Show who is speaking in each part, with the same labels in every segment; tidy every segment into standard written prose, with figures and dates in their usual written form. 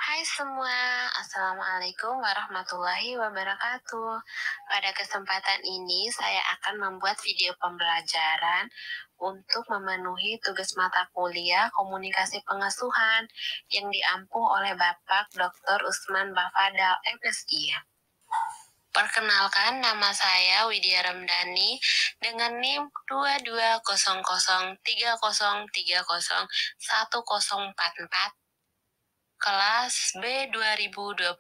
Speaker 1: Hai semua, Assalamualaikum warahmatullahi wabarakatuh. Pada kesempatan ini saya akan membuat video pembelajaran untuk memenuhi tugas mata kuliah komunikasi pengasuhan yang diampu oleh Bapak Dr. Usman Bafadal, MSI. Perkenalkan, nama saya Widya Ramdhani dengan NIM 220030301044 kelas B 2022.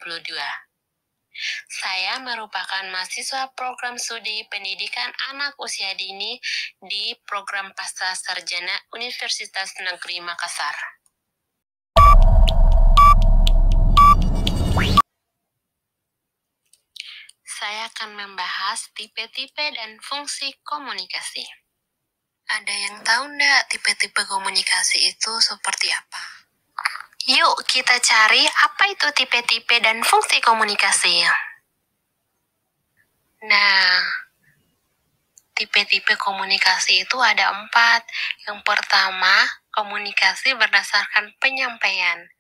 Speaker 1: Saya merupakan mahasiswa program studi pendidikan anak usia dini di program Pasca Sarjana Universitas Negeri Makassar. Saya akan membahas tipe-tipe dan fungsi komunikasi. Ada yang tahu nggak tipe-tipe komunikasi itu seperti apa? Yuk kita cari apa itu tipe-tipe dan fungsi komunikasi. Nah, tipe-tipe komunikasi itu ada 4. Yang pertama, komunikasi berdasarkan penyampaian.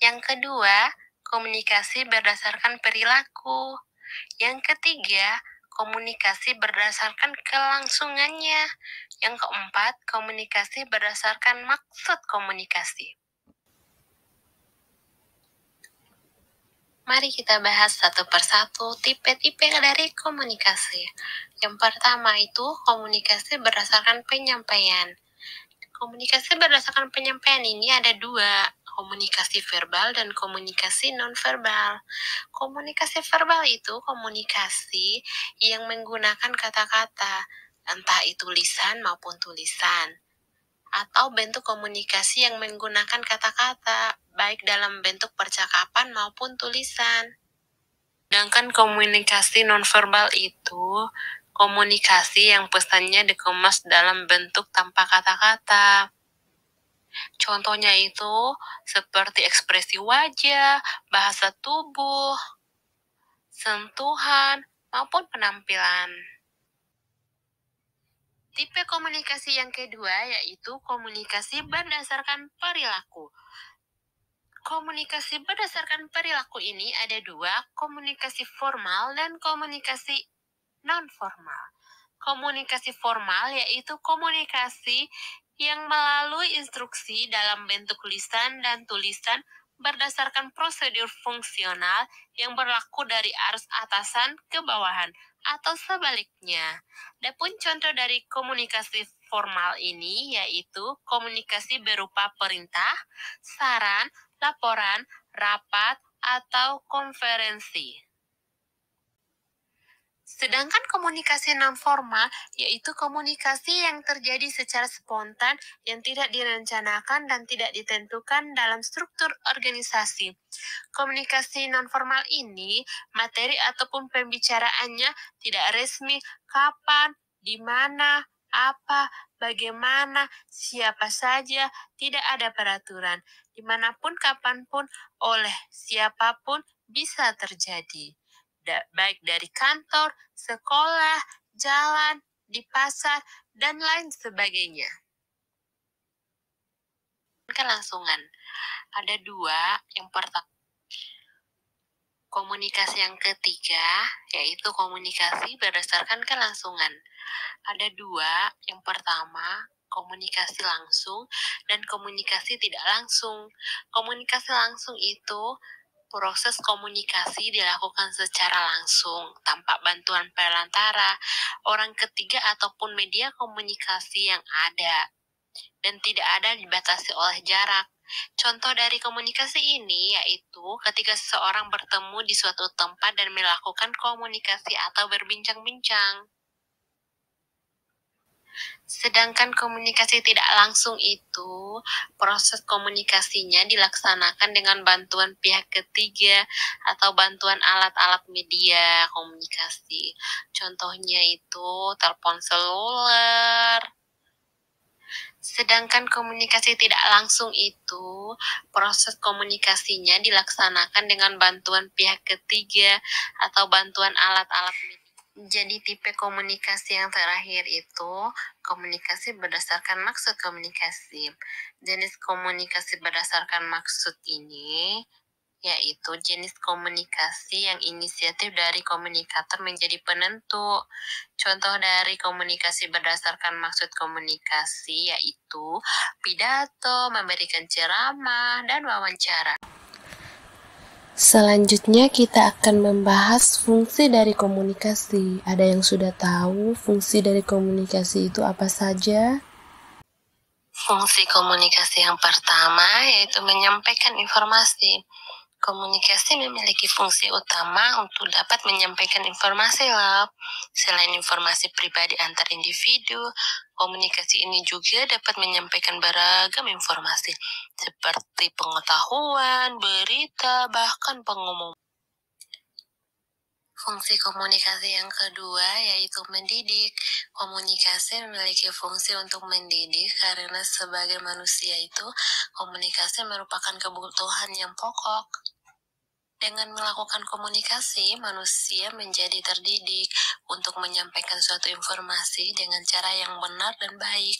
Speaker 1: Yang kedua, komunikasi berdasarkan perilaku. Yang ketiga, komunikasi berdasarkan kelangsungannya. Yang keempat, komunikasi berdasarkan maksud komunikasi. Mari kita bahas satu persatu tipe-tipe dari komunikasi. Yang pertama itu komunikasi berdasarkan penyampaian. Komunikasi berdasarkan penyampaian ini ada 2, komunikasi verbal dan komunikasi nonverbal. Komunikasi verbal itu komunikasi yang menggunakan kata-kata, entah itu lisan maupun tulisan, atau bentuk komunikasi yang menggunakan kata-kata, baik dalam bentuk percakapan maupun tulisan. Sedangkan komunikasi nonverbal itu komunikasi yang pesannya dikemas dalam bentuk tanpa kata-kata. Contohnya itu seperti ekspresi wajah, bahasa tubuh, sentuhan, maupun penampilan. Tipe komunikasi yang kedua yaitu komunikasi berdasarkan perilaku. Komunikasi berdasarkan perilaku ini ada 2, komunikasi formal dan komunikasi non-formal. Komunikasi formal yaitu komunikasi yang melalui instruksi dalam bentuk lisan dan tulisan berdasarkan prosedur fungsional yang berlaku dari arus atasan ke bawahan atau sebaliknya. Adapun contoh dari komunikasi formal ini yaitu komunikasi berupa perintah, saran, laporan, rapat, atau konferensi. Sedangkan komunikasi nonformal yaitu komunikasi yang terjadi secara spontan yang tidak direncanakan dan tidak ditentukan dalam struktur organisasi. Komunikasi nonformal ini, materi ataupun pembicaraannya tidak resmi, kapan, di mana, apa, bagaimana, siapa saja, tidak ada peraturan. Dimanapun, kapanpun, oleh siapapun bisa terjadi. Baik dari kantor, sekolah, jalan, di pasar, dan lain sebagainya. Kelangsungan. Ada 2, yang pertama komunikasi yang ketiga, yaitu komunikasi berdasarkan kelangsungan. Ada 2, yang pertama komunikasi langsung dan komunikasi tidak langsung. Komunikasi langsung itu proses komunikasi dilakukan secara langsung, tanpa bantuan perantara, orang ketiga ataupun media komunikasi yang ada, dan tidak ada dibatasi oleh jarak. Contoh dari komunikasi ini yaitu ketika seseorang bertemu di suatu tempat dan melakukan komunikasi atau berbincang-bincang. Sedangkan komunikasi tidak langsung itu, proses komunikasinya dilaksanakan dengan bantuan pihak ketiga atau bantuan alat-alat media komunikasi. Contohnya itu telepon seluler. Sedangkan komunikasi tidak langsung itu, proses komunikasinya dilaksanakan dengan bantuan pihak ketiga atau bantuan alat-alat media. Jadi tipe komunikasi yang terakhir itu komunikasi berdasarkan maksud komunikasi. Jenis komunikasi berdasarkan maksud ini yaitu jenis komunikasi yang inisiatif dari komunikator menjadi penentu. Contoh dari komunikasi berdasarkan maksud komunikasi yaitu pidato, memberikan ceramah, dan wawancara. Selanjutnya kita akan membahas fungsi dari komunikasi. Ada yang sudah tahu fungsi dari komunikasi itu apa saja? Fungsi komunikasi yang pertama yaitu menyampaikan informasi. Komunikasi memiliki fungsi utama untuk dapat menyampaikan informasi loh. Selain informasi pribadi antar individu, komunikasi ini juga dapat menyampaikan beragam informasi seperti pengetahuan, berita, bahkan pengumuman. Fungsi komunikasi yang kedua yaitu mendidik. Komunikasi memiliki fungsi untuk mendidik karena sebagai manusia itu komunikasi merupakan kebutuhan yang pokok. Dengan melakukan komunikasi, manusia menjadi terdidik untuk menyampaikan suatu informasi dengan cara yang benar dan baik.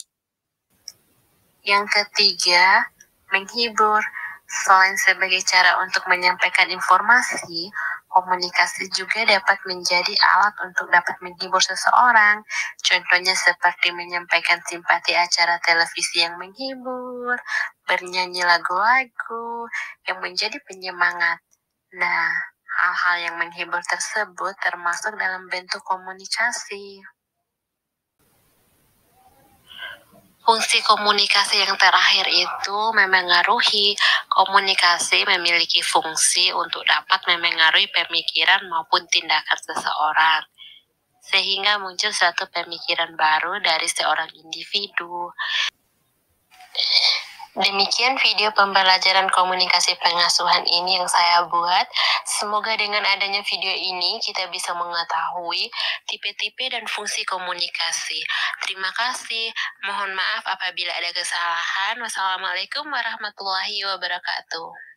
Speaker 1: Yang ketiga, menghibur. Selain sebagai cara untuk menyampaikan informasi, komunikasi juga dapat menjadi alat untuk dapat menghibur seseorang. Contohnya seperti menyampaikan simpati acara televisi yang menghibur, bernyanyi lagu-lagu yang menjadi penyemangat. Nah, hal-hal yang menghibur tersebut termasuk dalam bentuk komunikasi. Fungsi komunikasi yang terakhir itu memengaruhi. Komunikasi memiliki fungsi untuk dapat memengaruhi pemikiran maupun tindakan seseorang, sehingga muncul suatu pemikiran baru dari seorang individu. Demikian video pembelajaran komunikasi pengasuhan ini yang saya buat. Semoga dengan adanya video ini kita bisa mengetahui tipe-tipe dan fungsi komunikasi. Terima kasih. Mohon maaf apabila ada kesalahan. Wassalamualaikum warahmatullahi wabarakatuh.